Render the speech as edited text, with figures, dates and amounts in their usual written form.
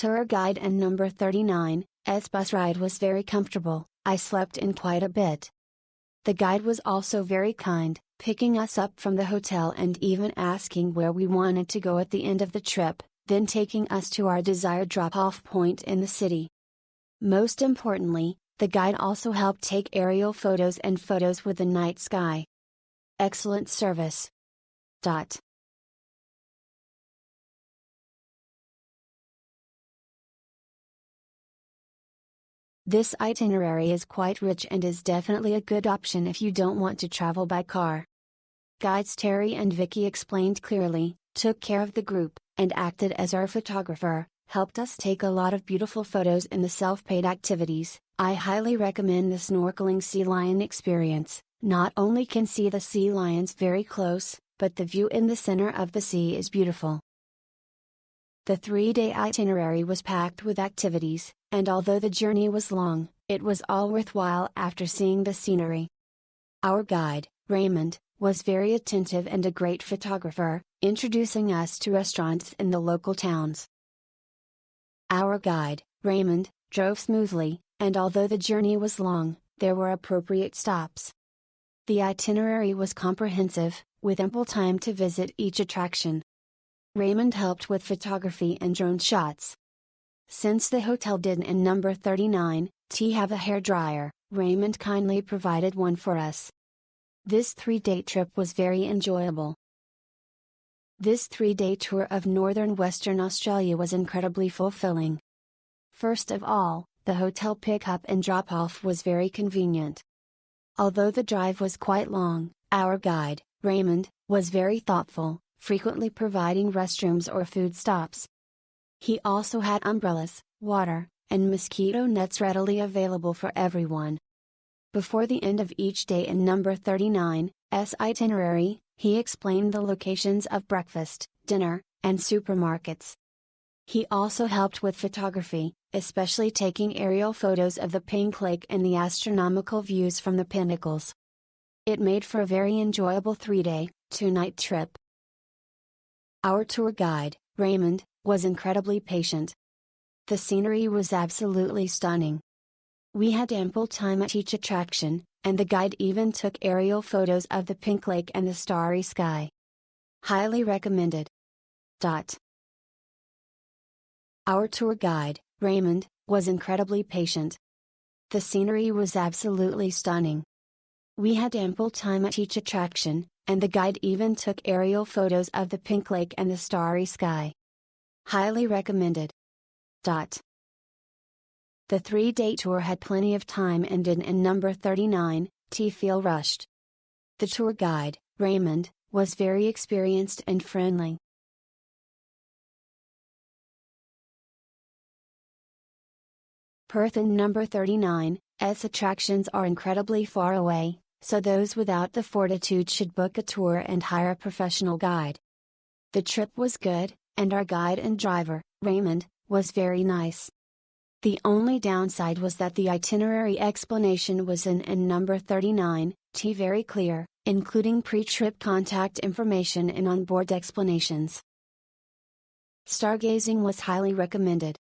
tour guide and number 39's bus ride was very comfortable. I slept in quite a bit. The guide was also very kind, picking us up from the hotel and even asking where we wanted to go at the end of the trip, then taking us to our desired drop-off point in the city. Most importantly, the guide also helped take aerial photos and photos with the night sky. Excellent service. This itinerary is quite rich and is definitely a good option if you don't want to travel by car. Guides Terry and Vicky explained clearly, took care of the group, and acted as our photographer, helped us take a lot of beautiful photos in the self-paid activities. I highly recommend the snorkeling sea lion experience. Not only can see the sea lions very close, but the view in the center of the sea is beautiful. The 3-day itinerary was packed with activities, and although the journey was long, it was all worthwhile after seeing the scenery. Our guide, Raymond, was very attentive and a great photographer, introducing us to restaurants in the local towns. Our guide, Raymond, drove smoothly, and although the journey was long, there were appropriate stops. The itinerary was comprehensive, with ample time to visit each attraction. Raymond helped with photography and drone shots. Since the hotel didn't in number 39's have a hairdryer, Raymond kindly provided one for us. This 3-day trip was very enjoyable. This 3-day tour of northern Western Australia was incredibly fulfilling. First of all, the hotel pickup and drop-off was very convenient. Although the drive was quite long, our guide, Raymond, was very thoughtful, frequently providing restrooms or food stops. He also had umbrellas, water, and mosquito nets readily available for everyone. Before the end of each day in number 39's itinerary, he explained the locations of breakfast, dinner, and supermarkets. He also helped with photography, especially taking aerial photos of the Pink Lake and the astronomical views from the Pinnacles. It made for a very enjoyable 3-day, 2-night trip. Our tour guide, Raymond, was incredibly patient. The scenery was absolutely stunning. We had ample time at each attraction, and the guide even took aerial photos of the Pink Lake and the starry sky. Highly recommended. Our tour guide, Raymond, was incredibly patient. The scenery was absolutely stunning. We had ample time at each attraction, and the guide even took aerial photos of the Pink Lake and the starry sky. Highly recommended. The 3-day tour had plenty of time and didn't in number 39's feel rushed. The tour guide, Raymond, was very experienced and friendly. Perth and number 39's attractions are incredibly far away, so those without the fortitude should book a tour and hire a professional guide. The trip was good, and our guide and driver, Raymond, was very nice. The only downside was that the itinerary explanation was in number 39's very clear, including pre-trip contact information and onboard explanations. Stargazing was highly recommended.